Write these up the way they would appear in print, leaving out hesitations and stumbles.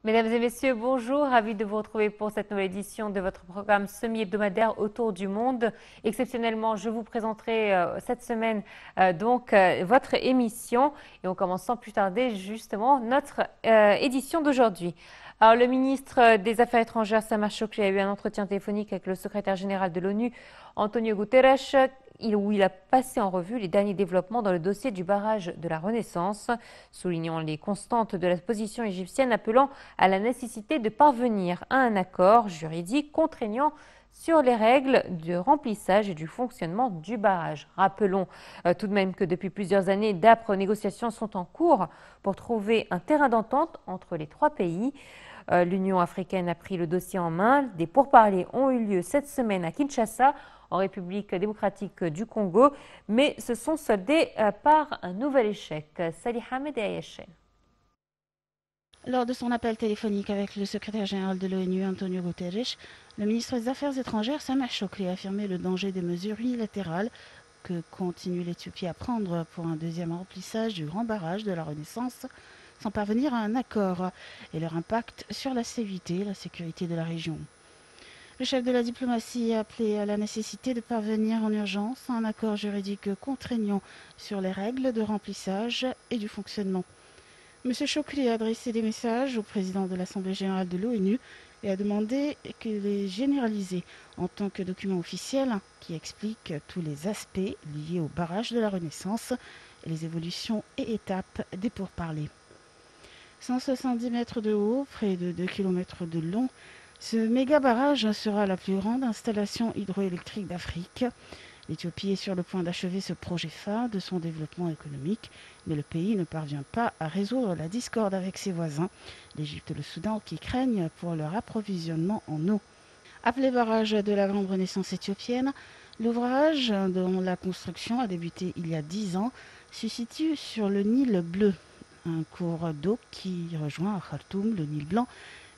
Mesdames et messieurs, bonjour, ravi de vous retrouver pour cette nouvelle édition de votre programme semi-hebdomadaire Autour du monde. Exceptionnellement, je vous présenterai cette semaine votre émission et on commence sans plus tarder justement notre édition d'aujourd'hui. Alors, le ministre des Affaires étrangères, Samar Shoukry, a eu un entretien téléphonique avec le secrétaire général de l'ONU, Antonio Guterres, où il a passé en revue les derniers développements dans le dossier du barrage de la Renaissance, soulignant les constantes de la position égyptienne, appelant à la nécessité de parvenir à un accord juridique contraignant sur les règles de remplissage et du fonctionnement du barrage. Rappelons tout de même que depuis plusieurs années, d'âpres négociations sont en cours pour trouver un terrain d'entente entre les trois pays. L'Union africaine a pris le dossier en main. Des pourparlers ont eu lieu cette semaine à Kinshasa, en République démocratique du Congo, mais se sont soldés par un nouvel échec. Salih Hamed et Ayeshen. Lors de son appel téléphonique avec le secrétaire général de l'ONU, Antonio Guterres, le ministre des Affaires étrangères, Samar Shoukry, a affirmé le danger des mesures unilatérales que continue l'Éthiopie à prendre pour un deuxième remplissage du grand barrage de la Renaissance sans parvenir à un accord et leur impact sur la stabilité et la sécurité de la région. Le chef de la diplomatie a appelé à la nécessité de parvenir en urgence à un accord juridique contraignant sur les règles de remplissage et du fonctionnement. M. Shoukry a adressé des messages au président de l'Assemblée générale de l'ONU et a demandé qu'il les généralisé en tant que document officiel qui explique tous les aspects liés au barrage de la Renaissance et les évolutions et étapes des pourparlers. 170 mètres de haut, près de 2 km de long, ce méga barrage sera la plus grande installation hydroélectrique d'Afrique. L'Éthiopie est sur le point d'achever ce projet phare de son développement économique, mais le pays ne parvient pas à résoudre la discorde avec ses voisins, l'Égypte et le Soudan, qui craignent pour leur approvisionnement en eau. Appelé barrage de la Grande Renaissance éthiopienne, l'ouvrage, dont la construction a débuté il y a 10 ans, se situe sur le Nil bleu, un cours d'eau qui rejoint à Khartoum le Nil blanc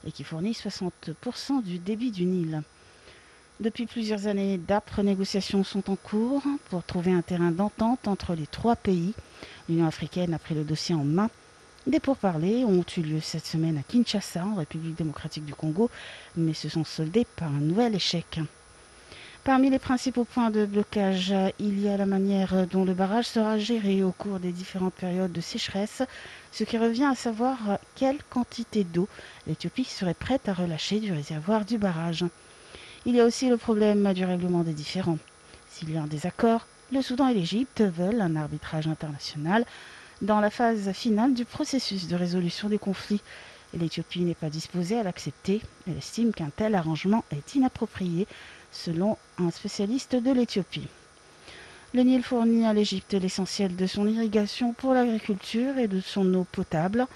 et qui fournit 60% du débit du Nil. Depuis plusieurs années, d'âpres négociations sont en cours pour trouver un terrain d'entente entre les trois pays. L'Union africaine a pris le dossier en main. Des pourparlers ont eu lieu cette semaine à Kinshasa, en République démocratique du Congo, mais se sont soldés par un nouvel échec. Parmi les principaux points de blocage, il y a la manière dont le barrage sera géré au cours des différentes périodes de sécheresse, ce qui revient à savoir quelle quantité d'eau l'Éthiopie serait prête à relâcher du réservoir du barrage. Il y a aussi le problème du règlement des différends. S'il y a un désaccord, le Soudan et l'Égypte veulent un arbitrage international dans la phase finale du processus de résolution des conflits. L'Éthiopie n'est pas disposée à l'accepter. Elle estime qu'un tel arrangement est inapproprié, selon un spécialiste de l'Éthiopie. Le Nil fournit à l'Égypte l'essentiel de son irrigation pour l'agriculture et de son eau potable.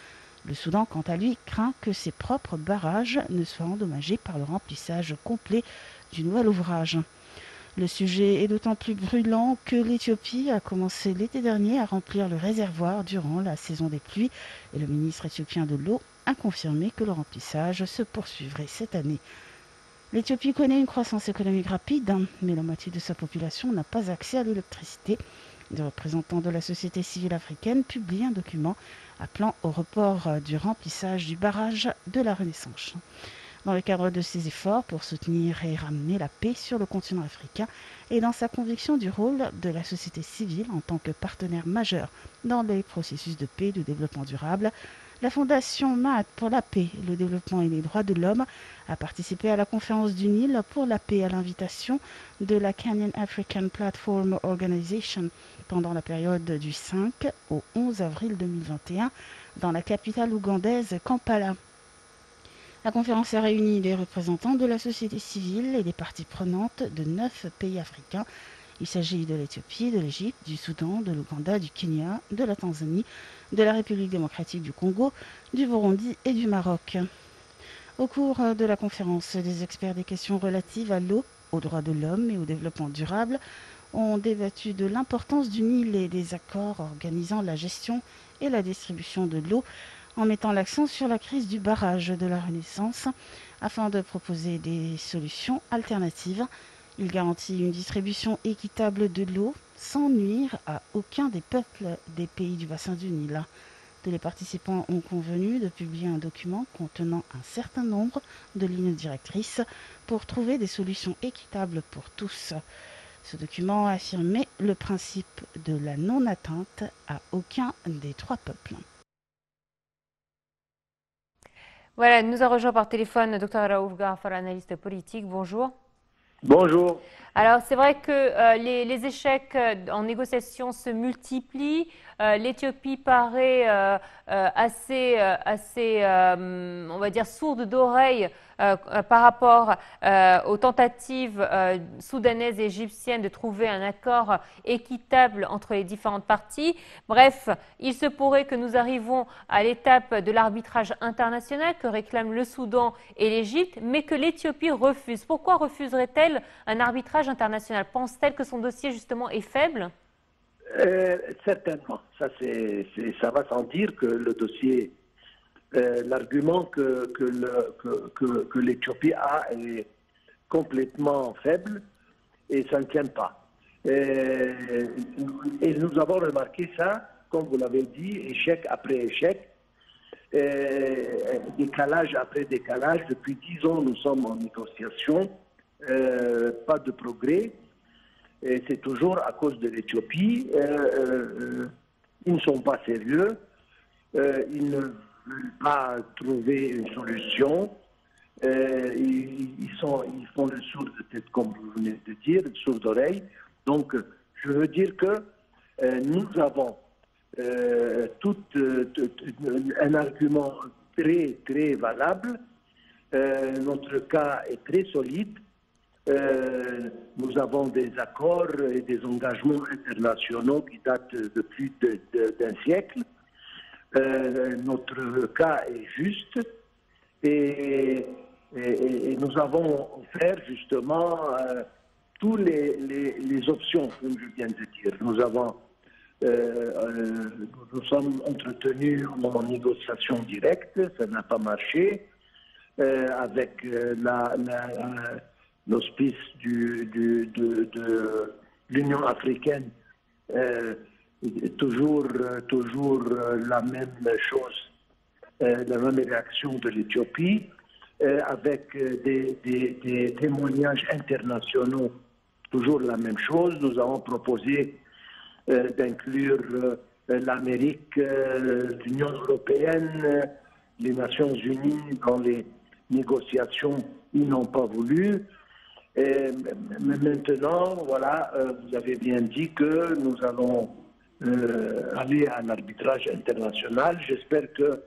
Le Soudan, quant à lui, craint que ses propres barrages ne soient endommagés par le remplissage complet du nouvel ouvrage. Le sujet est d'autant plus brûlant que l'Éthiopie a commencé l'été dernier à remplir le réservoir durant la saison des pluies et le ministre éthiopien de l'eau a confirmé que le remplissage se poursuivrait cette année. L'Éthiopie connaît une croissance économique rapide, mais la moitié de sa population n'a pas accès à l'électricité. Des représentants de la société civile africaine publient un document appelant au report du remplissage du barrage de la Renaissance. Dans le cadre de ses efforts pour soutenir et ramener la paix sur le continent africain et dans sa conviction du rôle de la société civile en tant que partenaire majeur dans les processus de paix et de développement durable, la Fondation Mahat pour la paix, le développement et les droits de l'homme a participé à la conférence du Nil pour la paix à l'invitation de la Kenyan African Platform Organization pendant la période du 5 au 11 avril 2021 dans la capitale ougandaise Kampala. La conférence a réuni des représentants de la société civile et des parties prenantes de 9 pays africains. Il s'agit de l'Éthiopie, de l'Égypte, du Soudan, de l'Ouganda, du Kenya, de la Tanzanie, de la République démocratique du Congo, du Burundi et du Maroc. Au cours de la conférence, des experts des questions relatives à l'eau, aux droits de l'homme et au développement durable ont débattu de l'importance du Nil et des accords organisant la gestion et la distribution de l'eau en mettant l'accent sur la crise du barrage de la Renaissance afin de proposer des solutions alternatives. Il garantit une distribution équitable de l'eau sans nuire à aucun des peuples des pays du bassin du Nil. Tous les participants ont convenu de publier un document contenant un certain nombre de lignes directrices pour trouver des solutions équitables pour tous. Ce document affirmait le principe de la non-atteinte à aucun des trois peuples. Voilà, nous a rejoint par téléphone Dr Raouf Gharfar, analyste politique. Bonjour. Bonjour. Alors, c'est vrai que les échecs en négociation se multiplient. L'Éthiopie paraît assez, on va dire, sourde d'oreille par rapport aux tentatives soudanaises et égyptiennes de trouver un accord équitable entre les différentes parties. Bref, il se pourrait que nous arrivons à l'étape de l'arbitrage international que réclament le Soudan et l'Égypte, mais que l'Éthiopie refuse. Pourquoi refuserait-elle un arbitrage international? Pense-t-elle que son dossier, justement, est faible? Certainement. Ça va sans dire que le dossier, l'argument que l'Éthiopie a est complètement faible et ça ne tient pas. Et nous avons remarqué ça, comme vous l'avez dit, échec après échec, décalage après décalage. Depuis 10 ans, nous sommes en négociation, pas de progrès. Et c'est toujours à cause de l'Éthiopie. Ils ne sont pas sérieux. Ils ne veulent pas trouver une solution. Ils font le sourd de tête, comme vous venez de dire, le sourd d'oreille. Donc, je veux dire que nous avons un argument très, très valable. Notre cas est très solide. Nous avons des accords et des engagements internationaux qui datent de plus d'un siècle. Notre cas est juste et nous avons offert justement toutes les options, comme je viens de dire. Nous sommes entretenus en négociation directe, ça n'a pas marché, avec l'auspice de l'Union africaine, toujours la même chose, la même réaction de l'Éthiopie, avec des témoignages internationaux, toujours la même chose. Nous avons proposé d'inclure l'Amérique, l'Union européenne, les Nations unies dans les négociations. Ils n'ont pas voulu. Mais maintenant, voilà, vous avez bien dit que nous allons aller à l'arbitrage international. J'espère que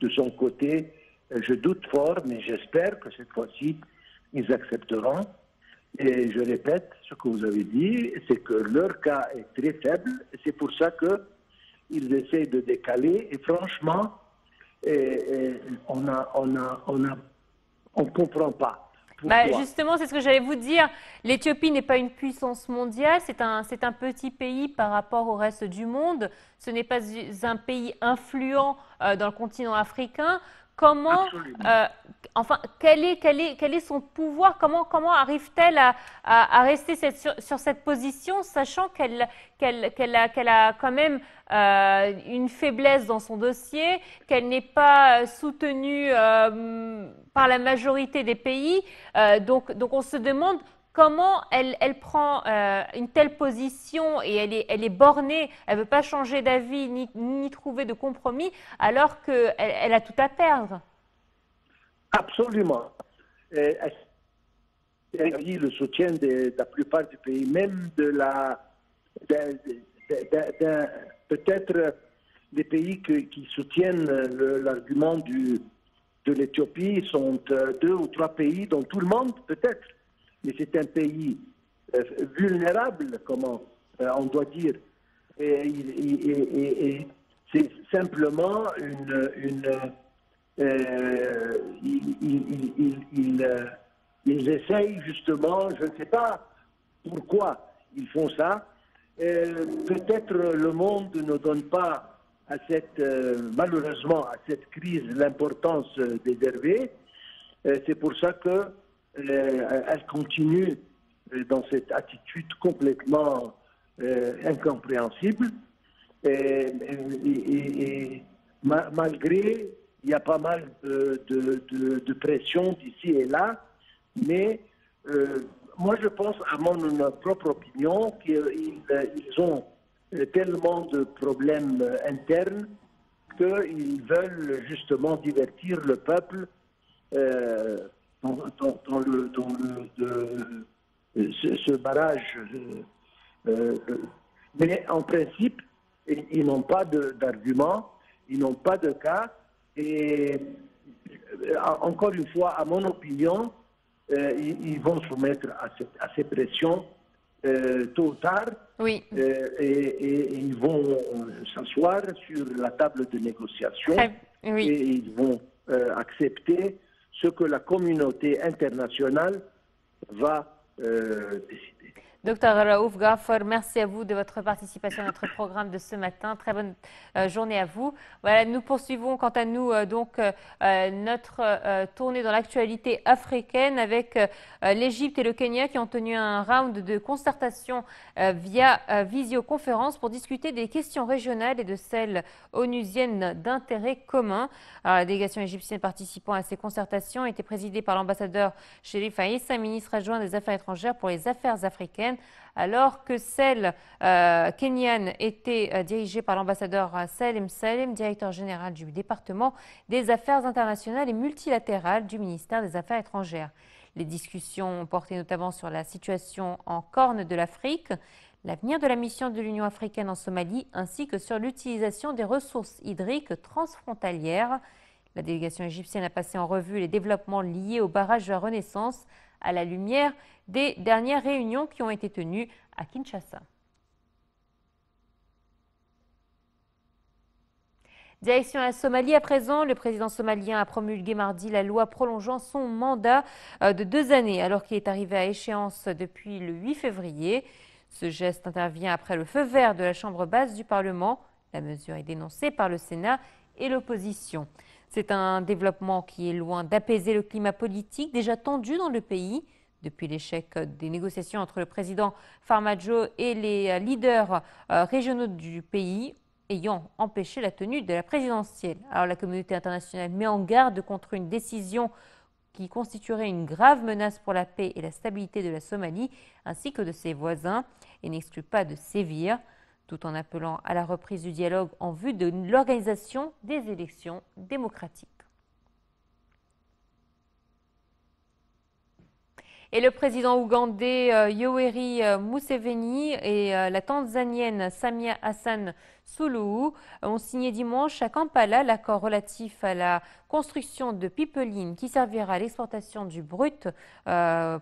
de son côté, je doute fort, mais j'espère que cette fois-ci, ils accepteront. Et je répète ce que vous avez dit, c'est que leur cas est très faible. C'est pour ça qu'ils essaient de décaler. Et franchement, on ne comprend pas. Justement, c'est ce que j'allais vous dire. L'Éthiopie n'est pas une puissance mondiale, c'est un petit pays par rapport au reste du monde. Ce n'est pas un pays influent dans le continent africain. Comment, quel est son pouvoir? Comment arrive-t-elle à rester sur cette position, sachant qu'elle a quand même une faiblesse dans son dossier, qu'elle n'est pas soutenue par la majorité des pays. Donc on se demande comment elle prend une telle position et elle est bornée, elle ne veut pas changer d'avis ni trouver de compromis, alors qu'elle a tout à perdre. Absolument. Le soutien de la plupart des pays, même peut-être des pays qui soutiennent l'argument de l'Éthiopie sont 2 ou 3 pays dans tout le monde, peut-être. Mais c'est un pays vulnérable, comment on doit dire. Et c'est simplement ils essayent justement, je ne sais pas pourquoi ils font ça. Peut-être le monde ne donne pas malheureusement à cette crise l'importance déservée. C'est pour ça que elle continue dans cette attitude complètement incompréhensible. Et malgré, il y a pas mal de pression d'ici et là, mais moi je pense, à mon propre opinion, qu'ils ont tellement de problèmes internes qu'ils veulent justement divertir le peuple ce barrage. Mais en principe, ils n'ont pas d'argument, ils n'ont pas de cas. Et encore une fois, à mon opinion, ils vont soumettre à ces pressions tôt ou tard. Oui. Et ils vont s'asseoir sur la table de négociation oui. et ils vont accepter ce que la communauté internationale va décider. Docteur Raouf Ghaffar, merci à vous de votre participation à notre programme de ce matin. Très bonne journée à vous. Voilà, nous poursuivons quant à nous notre tournée dans l'actualité africaine avec l'Égypte et le Kenya qui ont tenu un round de concertation via visioconférence pour discuter des questions régionales et de celles onusiennes d'intérêt commun. Alors, la délégation égyptienne participant à ces concertations était présidée par l'ambassadeur Chérif Aïssa, ministre adjoint des Affaires étrangères pour les affaires africaines, alors que celle kenyane était dirigée par l'ambassadeur Salim Salim, directeur général du département des affaires internationales et multilatérales du ministère des Affaires étrangères. Les discussions ont porté notamment sur la situation en Corne de l'Afrique, l'avenir de la mission de l'Union africaine en Somalie, ainsi que sur l'utilisation des ressources hydriques transfrontalières. La délégation égyptienne a passé en revue les développements liés au barrage de la Renaissance à la lumière des dernières réunions qui ont été tenues à Kinshasa. Direction la Somalie à présent, le président somalien a promulgué mardi la loi prolongeant son mandat de 2 années alors qu'il est arrivé à échéance depuis le 8 février. Ce geste intervient après le feu vert de la Chambre basse du Parlement. La mesure est dénoncée par le Sénat et l'opposition. C'est un développement qui est loin d'apaiser le climat politique déjà tendu dans le pays. Depuis l'échec des négociations entre le président Farmajo et les leaders régionaux du pays, ayant empêché la tenue de la présidentielle. Alors la communauté internationale met en garde contre une décision qui constituerait une grave menace pour la paix et la stabilité de la Somalie ainsi que de ses voisins et n'exclut pas de sévir, tout en appelant à la reprise du dialogue en vue de l'organisation des élections démocratiques. Et le président ougandais Yoweri Museveni et la tanzanienne Samia Hassan Suluhu ont signé dimanche à Kampala l'accord relatif à la construction de pipelines qui servira à l'exportation du brut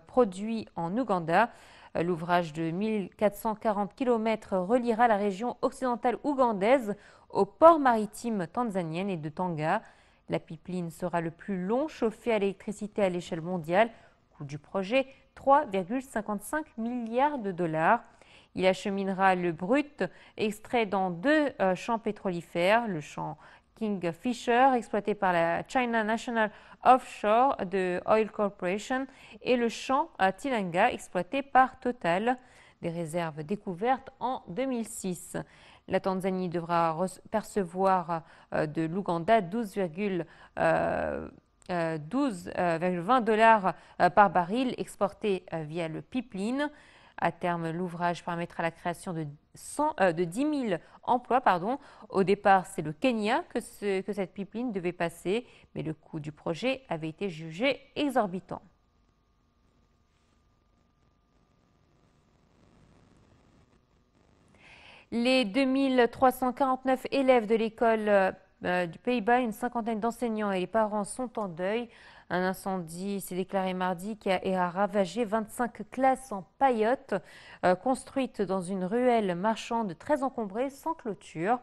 produit en Ouganda. L'ouvrage de 1440 km reliera la région occidentale ougandaise au port maritime tanzanien et de Tanga. La pipeline sera le plus long chauffé à l'électricité à l'échelle mondiale. Coût du projet, 3,55 milliards de dollars. Il acheminera le brut extrait dans 2 champs pétrolifères, le champ Kingfisher exploité par la China National Offshore de Oil Corporation et le champ Tilanga exploité par Total, des réserves découvertes en 2006. La Tanzanie devra percevoir de l'Ouganda 12,20 dollars par baril exporté via le pipeline. À terme, l'ouvrage permettra la création de 10 000 emplois. Au départ, c'est le Kenya que cette pipeline devait passer, mais le coût du projet avait été jugé exorbitant. Les 2349 élèves de l'école du Pays-Bas, une cinquantaine d'enseignants et les parents sont en deuil. Un incendie s'est déclaré mardi qui a ravagé 25 classes en paillotes construites dans une ruelle marchande très encombrée sans clôture.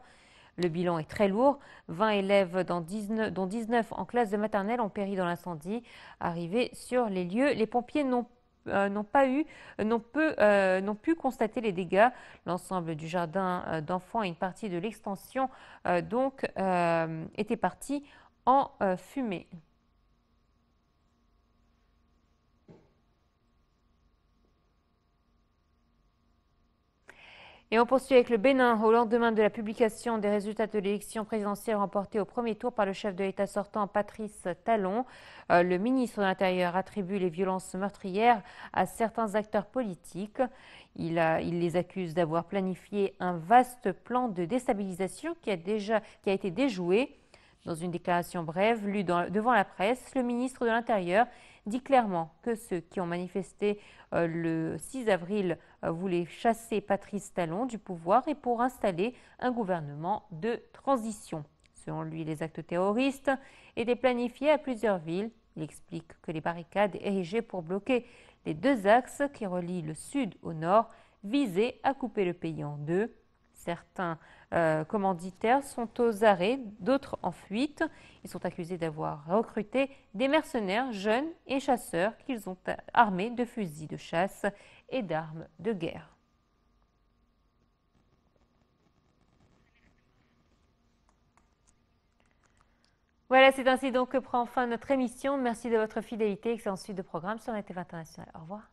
Le bilan est très lourd. 20 élèves, dont 19 en classe de maternelle, ont péri dans l'incendie. Arrivés sur les lieux, les pompiers n'ont pu constater les dégâts. L'ensemble du jardin d'enfants et une partie de l'extension était partie en fumée. Et on poursuit avec le Bénin. Au lendemain de la publication des résultats de l'élection présidentielle remportée au premier tour par le chef de l'État sortant, Patrice Talon, le ministre de l'Intérieur attribue les violences meurtrières à certains acteurs politiques. Il les accuse d'avoir planifié un vaste plan de déstabilisation qui a été déjoué. Dans une déclaration brève lue devant la presse, le ministre de l'Intérieur dit clairement que ceux qui ont manifesté le 6 avril voulaient chasser Patrice Talon du pouvoir et pour installer un gouvernement de transition. Selon lui, les actes terroristes étaient planifiés à plusieurs villes. Il explique que les barricades érigées pour bloquer les deux axes qui relient le sud au nord visaient à couper le pays en deux. Certains commanditaires sont aux arrêts, d'autres en fuite. Ils sont accusés d'avoir recruté des mercenaires jeunes et chasseurs qu'ils ont armés de fusils de chasse et d'armes de guerre. Voilà, c'est ainsi donc que prend fin notre émission. Merci de votre fidélité. Excellente suite de programme sur NTV International. Au revoir.